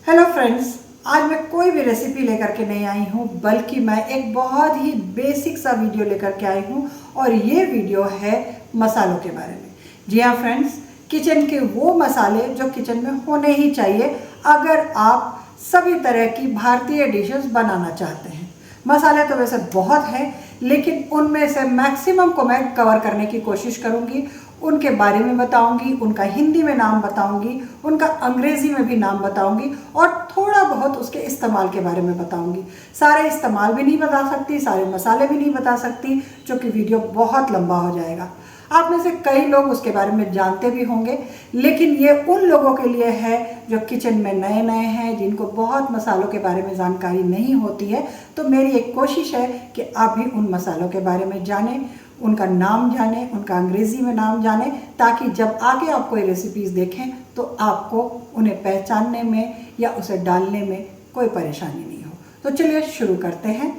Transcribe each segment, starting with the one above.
Hello friends, आज मैं कोई भी रेसिपी लेकर के नहीं आई हूँ, बल्कि मैं एक बहुत ही बेसिक सा वीडियो लेकर के आई हूँ। और ये वीडियो है मसालों के बारे में। जी हाँ फ्रेंड्स, किचन के वो मसाले जो किचन में होने ही चाहिए अगर आप सभी तरह की भारतीय डिशेस बनाना चाहते हैं। मसाले तो वैसे बहुत हैं, लेकिन उनमें से मैक्सिमम को मैं कवर करने की कोशिश करूँगी। उनके बारे में बताऊंगी, उनका हिंदी में नाम बताऊंगी, उनका अंग्रेजी में भी नाम बताऊंगी और थोड़ा बहुत उसके इस्तेमाल के बारे में बताऊंगी। सारे इस्तेमाल भी नहीं बता सकती, सारे मसाले भी नहीं बता सकती, जो कि वीडियो बहुत लंबा हो जाएगा। आप में से कई लोग उसके बारे में जानते भी होंगे, लेकिन ये उन लोगों के लिए है जो किचन में नए नए हैं, जिनको बहुत मसालों के बारे में जानकारी नहीं होती है। तो मेरी एक कोशिश है कि आप भी उन मसालों के बारे में जानें, उनका नाम जानें, उनका अंग्रेज़ी में नाम जानें, ताकि जब आगे आप कोई रेसिपीज़ देखें तो आपको उन्हें पहचानने में या उसे डालने में कोई परेशानी नहीं हो। तो चलिए शुरू करते हैं।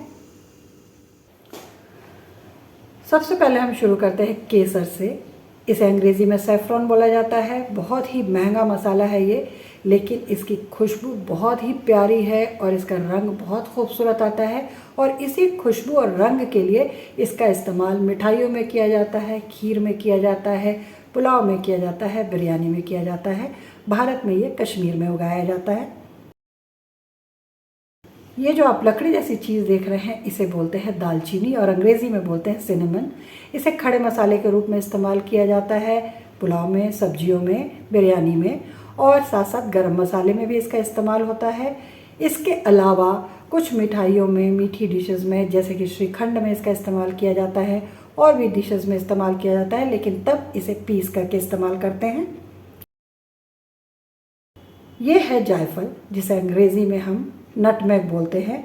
सबसे पहले हम शुरू करते हैं केसर से। इसे अंग्रेज़ी में सैफ़रॉन बोला जाता है। बहुत ही महंगा मसाला है ये, लेकिन इसकी खुशबू बहुत ही प्यारी है और इसका रंग बहुत खूबसूरत आता है। और इसी खुशबू और रंग के लिए इसका इस्तेमाल मिठाइयों में किया जाता है, खीर में किया जाता है, पुलाव में किया जाता है, बिरयानी में किया जाता है। भारत में ये कश्मीर में उगाया जाता है। ये जो आप लकड़ी जैसी चीज़ देख रहे हैं, इसे बोलते हैं दालचीनी और अंग्रेज़ी में बोलते हैं सिनेमन। इसे खड़े मसाले के रूप में इस्तेमाल किया जाता है, पुलाव में, सब्जियों में, बिरयानी में और साथ साथ गरम मसाले में भी इसका इस्तेमाल होता है। इसके अलावा कुछ मिठाइयों में, मीठी डिशेज़ में, जैसे कि श्रीखंड में इसका इस्तेमाल किया जाता है और भी डिशेज़ में इस्तेमाल किया जाता है, लेकिन तब इसे पीस करके इस्तेमाल करते हैं। ये है जायफल, जिसे अंग्रेज़ी में हम नटमेग बोलते हैं।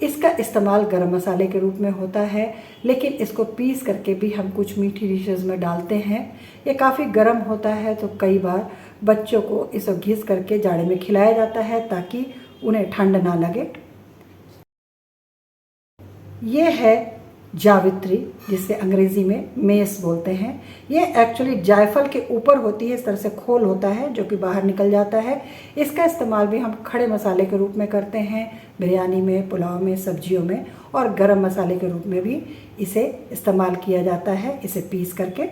इसका इस्तेमाल गरम मसाले के रूप में होता है, लेकिन इसको पीस करके भी हम कुछ मीठी डिशेज़ में डालते हैं। ये काफ़ी गर्म होता है, तो कई बार बच्चों को इसे घिस करके जाड़े में खिलाया जाता है ताकि उन्हें ठंड ना लगे। ये है जावित्री, जिसे अंग्रेज़ी में मेस बोलते हैं। ये एक्चुअली जायफल के ऊपर होती है, इस तरह से खोल होता है जो कि बाहर निकल जाता है। इसका इस्तेमाल भी हम खड़े मसाले के रूप में करते हैं, बिरयानी में, पुलाव में, सब्जियों में, और गरम मसाले के रूप में भी इसे इस्तेमाल किया जाता है, इसे पीस करके।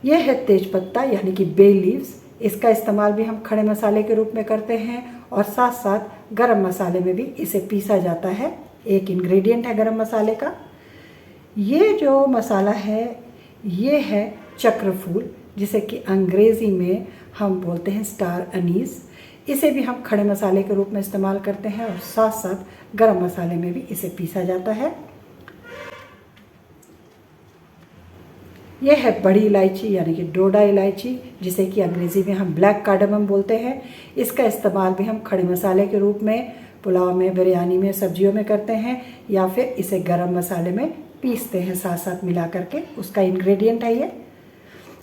यह है तेज़पत्ता यानी कि बे लीव्स। इसका इस्तेमाल भी हम खड़े मसाले के रूप में करते हैं और साथ साथ गरम मसाले में भी इसे पीसा जाता है। एक इंग्रेडिएंट है गरम मसाले का। ये जो मसाला है, ये है चक्रफूल, जिसे कि अंग्रेज़ी में हम बोलते हैं स्टार अनीस। इसे भी हम खड़े मसाले के रूप में इस्तेमाल करते हैं और साथ साथ गरम मसाले में भी इसे पीसा जाता है। यह है बड़ी इलायची यानी कि डोडा इलायची, जिसे कि अंग्रेज़ी में हम ब्लैक कार्डमम बोलते हैं। इसका इस्तेमाल भी हम खड़े मसाले के रूप में पुलाव में, बिरयानी में, सब्जियों में करते हैं, या फिर इसे गरम मसाले में पीसते हैं साथ साथ मिला करके। उसका इंग्रेडिएंट है ये।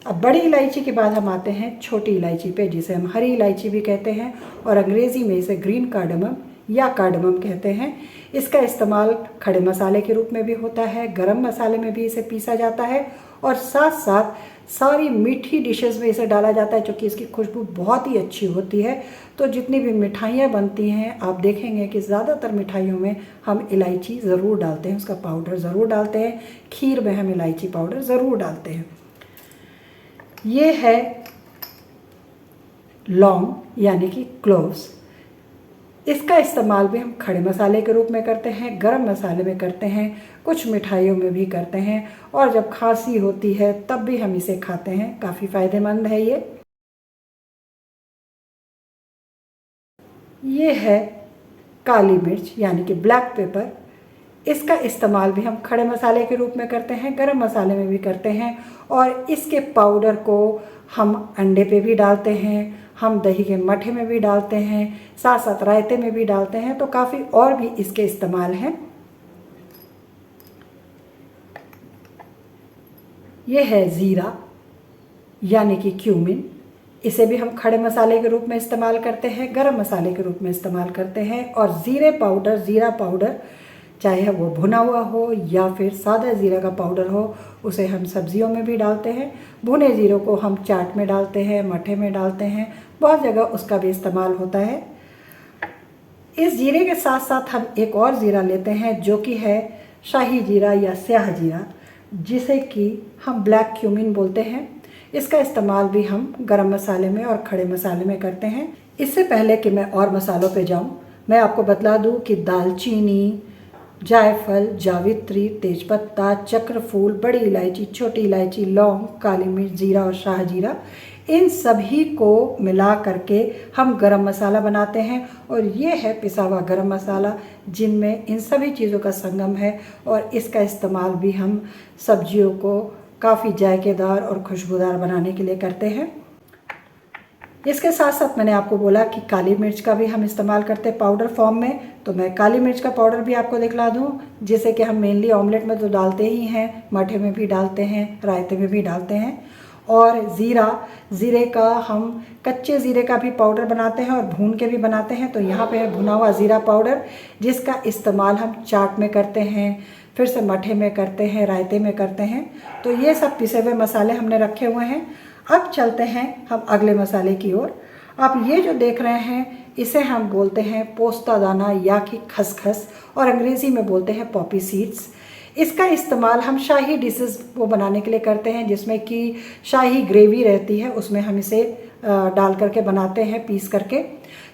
अब बड़ी इलायची के बाद हम आते हैं छोटी इलायची पे, जिसे हम हरी इलायची भी कहते हैं और अंग्रेज़ी में इसे ग्रीन कार्डमम या कार्डमम कहते हैं। इसका इस्तेमाल खड़े मसाले के रूप में भी होता है, गरम मसाले में भी इसे पीसा जाता है और साथ साथ सारी मीठी डिशेस में इसे डाला जाता है, क्योंकि इसकी खुशबू बहुत ही अच्छी होती है। तो जितनी भी मिठाइयाँ बनती हैं, आप देखेंगे कि ज़्यादातर मिठाइयों में हम इलायची ज़रूर डालते हैं, उसका पाउडर ज़रूर डालते हैं। खीर में हम इलायची पाउडर ज़रूर डालते हैं। ये है लौंग यानी कि क्लोव्स। इसका इस्तेमाल भी हम खड़े मसाले के रूप में करते हैं, गरम मसाले में करते हैं, कुछ मिठाइयों में भी करते हैं, और जब खांसी होती है तब भी हम इसे खाते हैं। काफ़ी फ़ायदेमंद है ये है काली मिर्च यानी कि ब्लैक पेपर। इसका इस्तेमाल भी हम खड़े मसाले के रूप में करते हैं, गरम मसाले में भी करते हैं, और इसके पाउडर को हम अंडे पे भी डालते हैं, हम दही के मट्ठे में भी डालते हैं, साथ साथ रायते में भी डालते हैं। तो काफ़ी और भी इसके इस्तेमाल हैं। यह है ज़ीरा यानी कि क्यूमिन। इसे भी हम खड़े मसाले के रूप में इस्तेमाल करते हैं, गरम मसाले के रूप में इस्तेमाल करते हैं। और ज़ीरा पाउडर, चाहे वो भुना हुआ हो या फिर सादा ज़ीरा का पाउडर हो, उसे हम सब्जियों में भी डालते हैं। भुने ज़ीरों को हम चाट में डालते हैं, मट्ठे में डालते हैं, बहुत जगह उसका भी इस्तेमाल होता है। इस जीरे के साथ साथ हम एक और ज़ीरा लेते हैं जो कि है शाही जीरा या स्याह जीरा, जिसे कि हम ब्लैक क्यूमिन बोलते हैं। इसका इस्तेमाल भी हम गरम मसाले में और खड़े मसाले में करते हैं। इससे पहले कि मैं और मसालों पे जाऊं, मैं आपको बतला दूं कि दालचीनी, जायफल, जावित्री, तेजपत्ता, चक्रफूल, बड़ी इलायची, छोटी इलायची, लौंग, काली मिर्च, जीरा और शाह जीरा, इन सभी को मिला करके हम गरम मसाला बनाते हैं। और ये है पिसा हुआ गरम मसाला, जिनमें इन सभी चीज़ों का संगम है और इसका इस्तेमाल भी हम सब्जियों को काफ़ी जायकेदार और खुशबूदार बनाने के लिए करते हैं। इसके साथ साथ मैंने आपको बोला कि काली मिर्च का भी हम इस्तेमाल करते हैं पाउडर फॉर्म में, तो मैं काली मिर्च का पाउडर भी आपको दिखला दूं, जिसे कि हम मेनली ऑमलेट में तो डालते ही हैं, मठे में भी डालते हैं, रायते में भी डालते हैं। और ज़ीरे का हम कच्चे ज़ीरे का भी पाउडर बनाते हैं और भून के भी बनाते हैं। तो यहाँ पे है भुना हुआ ज़ीरा पाउडर, जिसका इस्तेमाल हम चाट में करते हैं, फिर से मठे में करते हैं, रायते में करते हैं। तो ये सब पिसे हुए मसाले हमने रखे हुए हैं। अब चलते हैं हम अगले मसाले की ओर। आप ये जो देख रहे हैं, इसे हम बोलते हैं पोस्ता दाना या कि खसखस, और अंग्रेज़ी में बोलते हैं पॉपी सीड्स। इसका इस्तेमाल हम शाही डिशेस को बनाने के लिए करते हैं, जिसमें कि शाही ग्रेवी रहती है, उसमें हम इसे डाल करके बनाते हैं, पीस करके।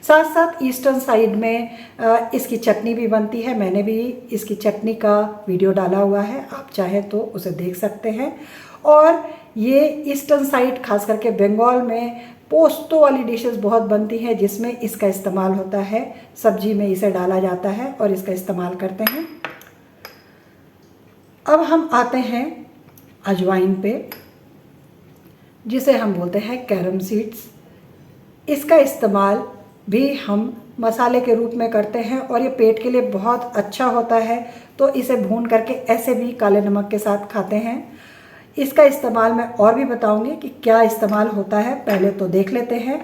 साथ साथ ईस्टर्न साइड में इसकी चटनी भी बनती है। मैंने भी इसकी चटनी का वीडियो डाला हुआ है, आप चाहें तो उसे देख सकते हैं। और ये ईस्टर्न साइड खास करके बंगाल में पोस्तो वाली डिशेस बहुत बनती हैं, जिसमें इसका इस्तेमाल होता है, सब्जी में इसे डाला जाता है और इसका इस्तेमाल करते हैं। अब हम आते हैं अजवाइन पे, जिसे हम बोलते हैं कैरम सीड्स। इसका इस्तेमाल भी हम मसाले के रूप में करते हैं और ये पेट के लिए बहुत अच्छा होता है, तो इसे भून करके ऐसे भी काले नमक के साथ खाते हैं। इसका इस्तेमाल मैं और भी बताऊंगी कि क्या इस्तेमाल होता है, पहले तो देख लेते हैं।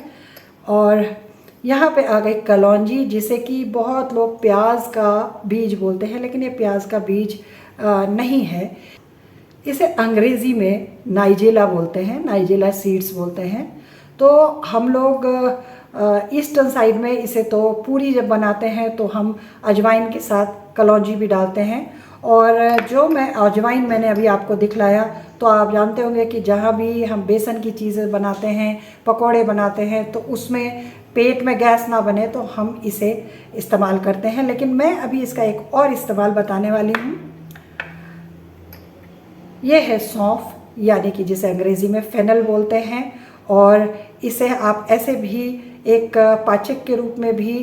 और यहाँ पे आ गई कलौंजी, जिसे कि बहुत लोग प्याज का बीज बोलते हैं, लेकिन ये प्याज का बीज नहीं है। इसे अंग्रेज़ी में नाइजेला बोलते हैं, नाइजेला सीड्स बोलते हैं। तो हम लोग ईस्टर्न साइड में इसे तो पूरी जब बनाते हैं तो हम अजवाइन के साथ कलौंजी भी डालते हैं। और जो मैं अजवाइन मैंने अभी आपको दिखलाया, तो आप जानते होंगे कि जहाँ भी हम बेसन की चीज़ें बनाते हैं, पकोड़े बनाते हैं, तो उसमें पेट में गैस ना बने तो हम इसे इस्तेमाल करते हैं। लेकिन मैं अभी इसका एक और इस्तेमाल बताने वाली हूँ। ये है सौंफ, यानी कि जिसे अंग्रेज़ी में फेनल बोलते हैं। और इसे आप ऐसे भी एक पाचक के रूप में भी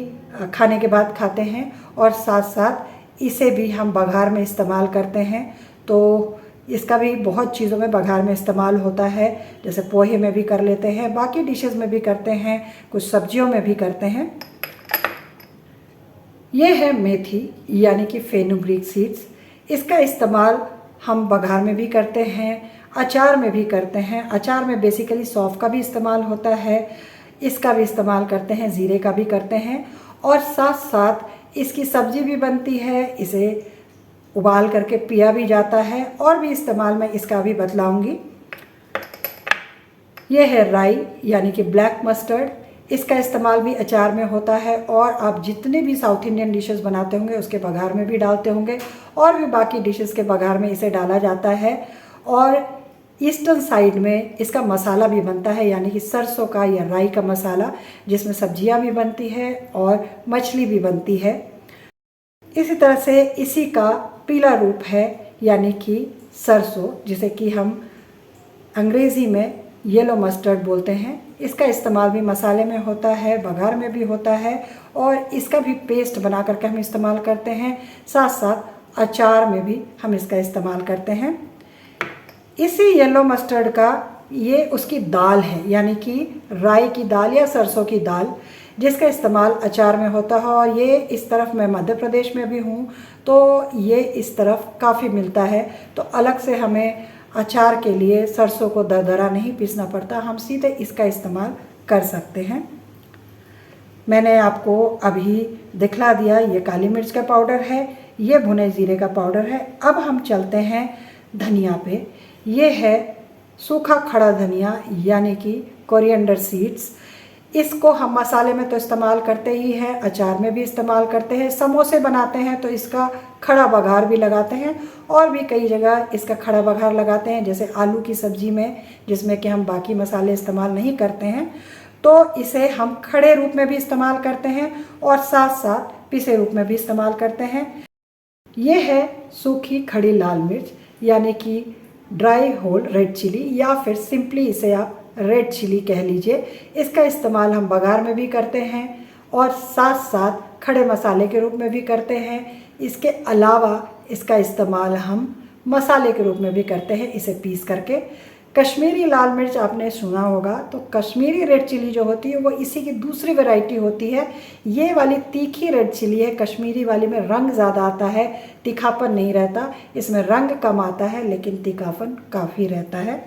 खाने के बाद खाते हैं, और साथ साथ इसे भी हम बघार में इस्तेमाल करते हैं। तो इसका भी बहुत चीज़ों में बघार में इस्तेमाल होता है, जैसे पोहे में भी कर लेते हैं, बाकी डिशेस में भी करते हैं, कुछ सब्जियों में भी करते हैं। ये है मेथी, यानी कि फेनुग्रीक सीड्स। इसका इस्तेमाल हम बघार में भी करते हैं, अचार में भी करते हैं। अचार में बेसिकली सौंफ का भी इस्तेमाल होता है, इसका भी इस्तेमाल करते हैं, ज़ीरे का भी करते हैं, और साथ साथ इसकी सब्जी भी बनती है, इसे उबाल करके पिया भी जाता है, और भी इस्तेमाल मैं इसका भी बतलाऊंगी। यह है राई, यानी कि ब्लैक मस्टर्ड। इसका इस्तेमाल भी अचार में होता है, और आप जितने भी साउथ इंडियन डिशेस बनाते होंगे उसके बघार में भी डालते होंगे, और भी बाकी डिशेस के बघार में इसे डाला जाता है। और ईस्टर्न साइड में इसका मसाला भी बनता है, यानी कि सरसों का या राई का मसाला, जिसमें सब्जियां भी बनती है और मछली भी बनती है। इसी तरह से इसी का पीला रूप है, यानी कि सरसों, जिसे कि हम अंग्रेज़ी में येलो मस्टर्ड बोलते हैं। इसका इस्तेमाल भी मसाले में होता है, बघार में भी होता है, और इसका भी पेस्ट बना करके हम इस्तेमाल करते हैं। साथ साथ अचार में भी हम इसका इस्तेमाल करते हैं। इसी येलो मस्टर्ड का ये उसकी दाल है, यानी कि राई की दाल या सरसों की दाल, जिसका इस्तेमाल अचार में होता है। और ये इस तरफ, मैं मध्य प्रदेश में भी हूँ, तो ये इस तरफ काफ़ी मिलता है। तो अलग से हमें अचार के लिए सरसों को दरदरा नहीं पीसना पड़ता, हम सीधे इसका इस्तेमाल कर सकते हैं। मैंने आपको अभी दिखला दिया, ये काली मिर्च का पाउडर है, ये भुने जीरे का पाउडर है। अब हम चलते हैं धनिया पे। ये है सूखा खड़ा धनिया, यानी कि कोरिएंडर सीड्स। इसको हम मसाले में तो इस्तेमाल करते ही हैं, अचार में भी इस्तेमाल करते हैं, समोसे बनाते हैं तो इसका खड़ा बघार भी लगाते हैं, और भी कई जगह इसका खड़ा बघार लगाते हैं, जैसे आलू की सब्ज़ी में, जिसमें कि हम बाकी मसाले इस्तेमाल नहीं करते हैं, तो इसे हम खड़े रूप में भी इस्तेमाल करते हैं और साथ साथ पीसे रूप में भी इस्तेमाल करते हैं। ये है सूखी खड़ी लाल मिर्च, यानी कि ड्राई होल रेड चिली, या फिर सिंपली इसे आप रेड चिली कह लीजिए। इसका इस्तेमाल हम बघार में भी करते हैं और साथ साथ खड़े मसाले के रूप में भी करते हैं। इसके अलावा इसका इस्तेमाल हम मसाले के रूप में भी करते हैं, इसे पीस करके। कश्मीरी लाल मिर्च आपने सुना होगा, तो कश्मीरी रेड चिली जो होती है वो इसी की दूसरी वैरायटी होती है। ये वाली तीखी रेड चिली है, कश्मीरी वाली में रंग ज़्यादा आता है, तीखापन नहीं रहता। इसमें रंग कम आता है लेकिन तीखापन काफ़ी रहता है।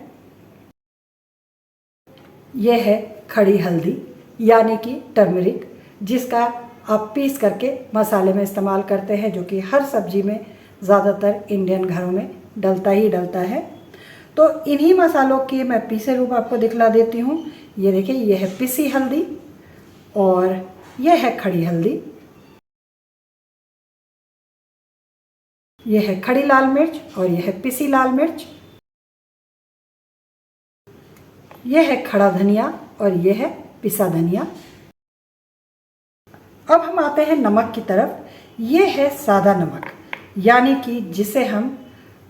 यह है खड़ी हल्दी, यानी कि टर्मरिक, जिसका आप पीस करके मसाले में इस्तेमाल करते हैं, जो कि हर सब्जी में ज़्यादातर इंडियन घरों में डलता ही डलता है। तो इन्हीं मसालों के मैं पीसे रूप आपको दिखला देती हूँ। ये देखिए, यह है पिसी हल्दी और यह है खड़ी हल्दी। यह है खड़ी लाल मिर्च और यह है पिसी लाल मिर्च। यह है खड़ा धनिया और यह है पिसा धनिया। अब हम आते हैं नमक की तरफ। ये है सादा नमक, यानी कि जिसे हम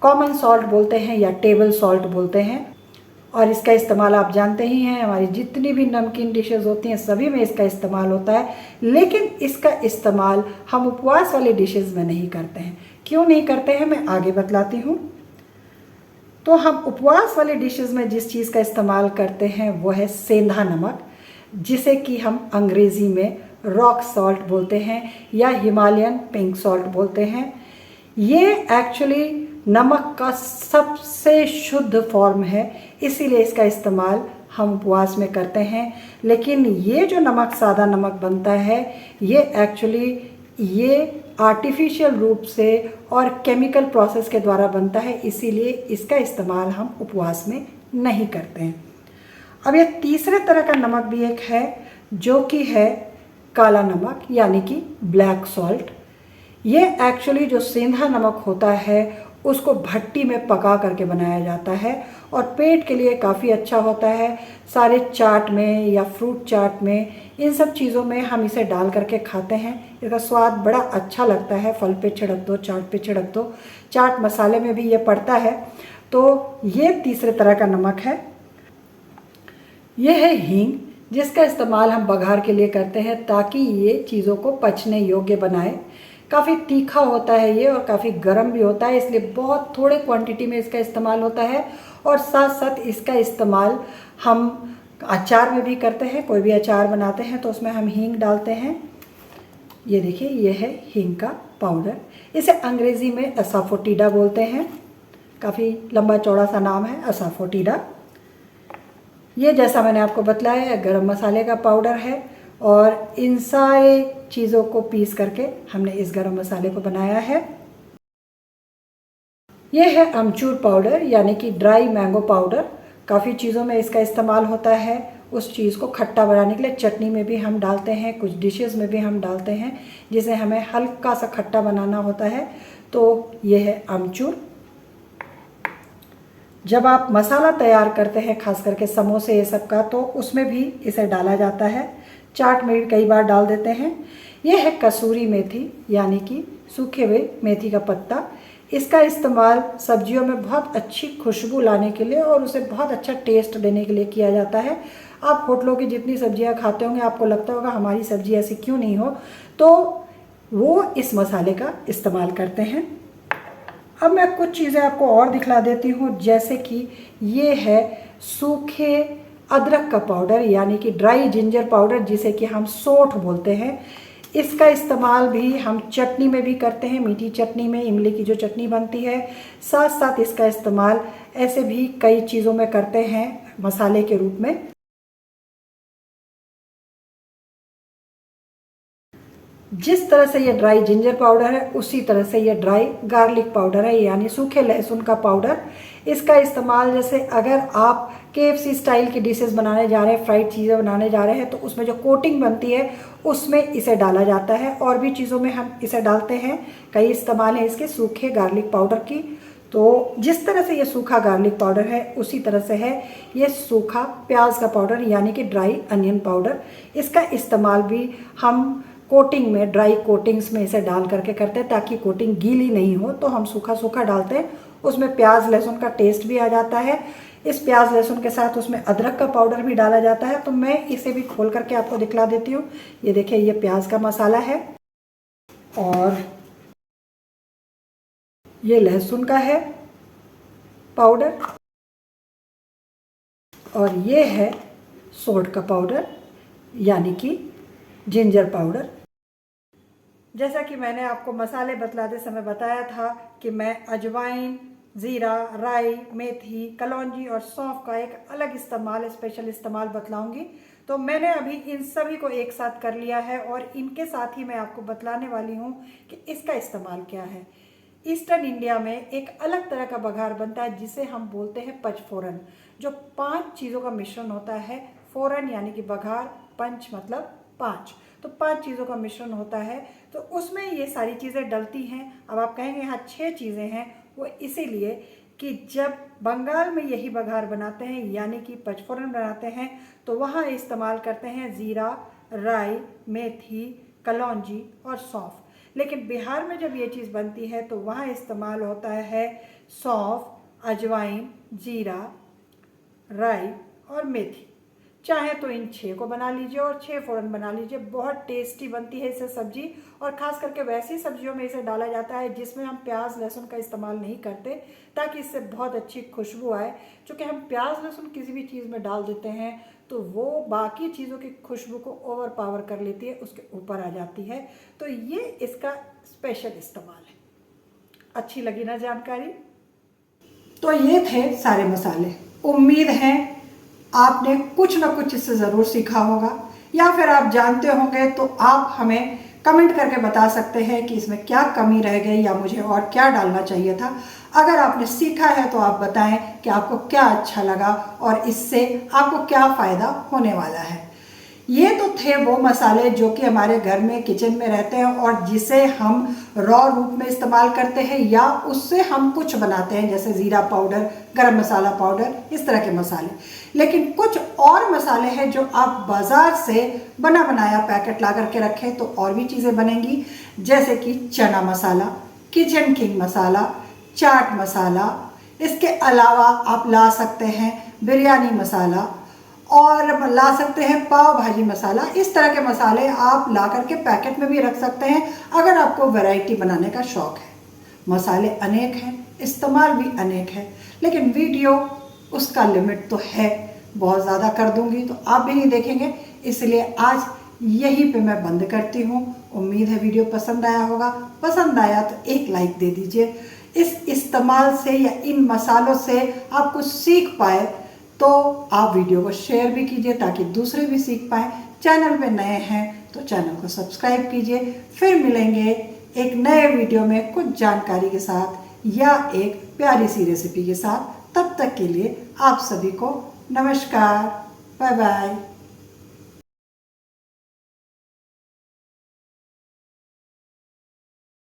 कॉमन सॉल्ट बोलते हैं या टेबल सॉल्ट बोलते हैं, और इसका इस्तेमाल आप जानते ही हैं, हमारी जितनी भी नमकीन डिशेस होती हैं सभी में इसका इस्तेमाल होता है। लेकिन इसका इस्तेमाल हम उपवास वाली डिशेस में नहीं करते हैं। क्यों नहीं करते हैं, मैं आगे बतलाती हूँ। तो हम उपवास वाली डिशेस में जिस चीज़ का इस्तेमाल करते हैं वो है सेंधा नमक, जिसे कि हम अंग्रेज़ी में रॉक सॉल्ट बोलते हैं या हिमालयन पिंक सॉल्ट बोलते हैं। ये एक्चुअली नमक का सबसे शुद्ध फॉर्म है, इसीलिए इसका इस्तेमाल हम उपवास में करते हैं। लेकिन ये जो नमक सादा नमक बनता है, ये एक्चुअली ये आर्टिफिशियल रूप से और केमिकल प्रोसेस के द्वारा बनता है, इसीलिए इसका इस्तेमाल हम उपवास में नहीं करते हैं। अब ये तीसरे तरह का नमक भी एक है, जो कि है काला नमक, यानी कि ब्लैक सॉल्ट। ये एक्चुअली जो सेंधा नमक होता है उसको भट्टी में पका करके बनाया जाता है और पेट के लिए काफ़ी अच्छा होता है। सारे चाट में या फ्रूट चाट में, इन सब चीज़ों में हम इसे डाल करके खाते हैं। इसका स्वाद बड़ा अच्छा लगता है। फल पे छिड़क दो, चाट पे छिड़क दो, चाट मसाले में भी ये पड़ता है। तो ये तीसरे तरह का नमक है। ये है हींग, जिसका इस्तेमाल हम बघार के लिए करते हैं ताकि ये चीज़ों को पचने योग्य बनाए। काफ़ी तीखा होता है ये और काफ़ी गर्म भी होता है, इसलिए बहुत थोड़े क्वांटिटी में इसका इस्तेमाल होता है। और साथ साथ इसका इस्तेमाल हम अचार में भी करते हैं। कोई भी अचार बनाते हैं तो उसमें हम हींग डालते हैं। ये देखिए, ये है हींग का पाउडर। इसे अंग्रेज़ी में असाफोटिडा बोलते हैं। काफ़ी लंबा चौड़ा सा नाम है, असाफोटिडा। ये जैसा मैंने आपको बतलाया गरम मसाले का पाउडर है, और इन सारे चीज़ों को पीस करके हमने इस गरम मसाले को बनाया है। यह है अमचूर पाउडर, यानी कि ड्राई मैंगो पाउडर। काफ़ी चीज़ों में इसका इस्तेमाल होता है, उस चीज़ को खट्टा बनाने के लिए। चटनी में भी हम डालते हैं, कुछ डिशेस में भी हम डालते हैं, जिसे हमें हल्का सा खट्टा बनाना होता है। तो यह है अमचूर। जब आप मसाला तैयार करते हैं, खास करके समोसे ये सब का, तो उसमें भी इसे डाला जाता है। चाट में भी कई बार डाल देते हैं। यह है कसूरी मेथी, यानी कि सूखे हुए मेथी का पत्ता। इसका इस्तेमाल सब्जियों में बहुत अच्छी खुशबू लाने के लिए और उसे बहुत अच्छा टेस्ट देने के लिए किया जाता है। आप होटलों की जितनी सब्जियां खाते होंगे, आपको लगता होगा हमारी सब्जी ऐसी क्यों नहीं हो, तो वो इस मसाले का इस्तेमाल करते हैं। अब मैं कुछ चीज़ें आपको और दिखला देती हूँ, जैसे कि ये है सूखे अदरक का पाउडर, यानी कि ड्राई जिंजर पाउडर, जिसे कि हम सौंठ बोलते हैं। इसका इस्तेमाल भी हम चटनी में भी करते हैं, मीठी चटनी में, इमली की जो चटनी बनती है। साथ साथ इसका इस्तेमाल ऐसे भी कई चीज़ों में करते हैं मसाले के रूप में। जिस तरह से ये ड्राई जिंजर पाउडर है, उसी तरह से ये ड्राई गार्लिक पाउडर है, यानी सूखे लहसुन का पाउडर। इसका इस्तेमाल जैसे अगर आप KFC स्टाइल की डिशेस बनाने जा रहे हैं, फ्राइड चीज़ें बनाने जा रहे हैं, तो उसमें जो कोटिंग बनती है उसमें इसे डाला जाता है। और भी चीज़ों में हम इसे डालते हैं। कई इस्तेमाल है इसके सूखे गार्लिक पाउडर की। तो जिस तरह से ये सूखा गार्लिक पाउडर है उसी तरह से है ये सूखा प्याज का पाउडर यानी कि ड्राई अनियन पाउडर। इसका इस्तेमाल भी हम कोटिंग में, ड्राई कोटिंग्स में इसे डाल करके करते हैं ताकि कोटिंग गीली नहीं हो। तो हम सूखा सूखा डालते हैं, उसमें प्याज लहसुन का टेस्ट भी आ जाता है। इस प्याज लहसुन के साथ उसमें अदरक का पाउडर भी डाला जाता है। तो मैं इसे भी खोल करके आपको दिखला देती हूँ। ये देखिए, ये प्याज का मसाला है और ये लहसुन का है पाउडर और ये है सोल्ट का पाउडर यानी कि जिंजर पाउडर। जैसा कि मैंने आपको मसाले बतलाते समय बताया था कि मैं अजवाइन, ज़ीरा, राई, मेथी, कलौंजी और सौंफ का एक अलग इस्तेमाल, स्पेशल इस्तेमाल बतलाऊंगी। तो मैंने अभी इन सभी को एक साथ कर लिया है और इनके साथ ही मैं आपको बतलाने वाली हूँ कि इसका इस्तेमाल क्या है। ईस्टर्न इंडिया में एक अलग तरह का बघार बनता है जिसे हम बोलते हैं पचफोरन, जो 5 चीज़ों का मिश्रण होता है। फोरन यानी कि बघार, पंच मतलब 5, तो 5 चीज़ों का मिश्रण होता है। तो उसमें ये सारी चीज़ें डलती हैं। अब आप कहेंगे यहाँ 6 चीज़ें हैं, वो इसीलिए कि जब बंगाल में यही बघार बनाते हैं यानी कि पचफोरन बनाते हैं तो वहाँ इस्तेमाल करते हैं ज़ीरा, राई, मेथी, कलौंजी और सौंफ। लेकिन बिहार में जब ये चीज़ बनती है तो वहाँ इस्तेमाल होता है सौंफ, अजवाइन, जीरा, राई और मेथी। चाहे तो इन 6 को बना लीजिए और 6 फ़ौरन बना लीजिए। बहुत टेस्टी बनती है इससे सब्जी, और ख़ास करके वैसी सब्जियों में इसे डाला जाता है जिसमें हम प्याज लहसुन का इस्तेमाल नहीं करते, ताकि इससे बहुत अच्छी खुशबू आए। चूँकि हम प्याज लहसुन किसी भी चीज़ में डाल देते हैं तो वो बाकी चीज़ों की खुशबू को ओवर पावर कर लेती है, उसके ऊपर आ जाती है। तो ये इसका स्पेशल इस्तेमाल है। अच्छी लगी ना जानकारी? तो ये थे सारे मसाले। उम्मीद है आपने कुछ ना कुछ इससे ज़रूर सीखा होगा, या फिर आप जानते होंगे तो आप हमें कमेंट करके बता सकते हैं कि इसमें क्या कमी रह गई या मुझे और क्या डालना चाहिए था। अगर आपने सीखा है तो आप बताएं कि आपको क्या अच्छा लगा और इससे आपको क्या फ़ायदा होने वाला है। ये तो थे वो मसाले जो कि हमारे घर में, किचन में रहते हैं और जिसे हम रॉ रूप में इस्तेमाल करते हैं या उससे हम कुछ बनाते हैं, जैसे ज़ीरा पाउडर, गरम मसाला पाउडर, इस तरह के मसाले। लेकिन कुछ और मसाले हैं जो आप बाज़ार से बना बनाया पैकेट ला करके रखें तो और भी चीज़ें बनेंगी, जैसे कि चना मसाला, किचन किंग मसाला, चाट मसाला। इसके अलावा आप ला सकते हैं बिरयानी मसाला और ला सकते हैं पाव भाजी मसाला। इस तरह के मसाले आप ला करके पैकेट में भी रख सकते हैं अगर आपको वैरायटी बनाने का शौक़ है। मसाले अनेक हैं, इस्तेमाल भी अनेक है, लेकिन वीडियो उसका लिमिट तो है, बहुत ज़्यादा कर दूंगी तो आप भी नहीं देखेंगे, इसलिए आज यहीं पे मैं बंद करती हूँ। उम्मीद है वीडियो पसंद आया होगा। पसंद आया तो एक लाइक दे दीजिए। इस इस्तेमाल से या इन मसालों से आप कुछ सीख पाए तो आप वीडियो को शेयर भी कीजिए ताकि दूसरे भी सीख पाएँ। चैनल पे नए हैं तो चैनल को सब्सक्राइब कीजिए। फिर मिलेंगे एक नए वीडियो में कुछ जानकारी के साथ या एक प्यारी सी रेसिपी के साथ। तब तक के लिए आप सभी को नमस्कार, बाय बाय।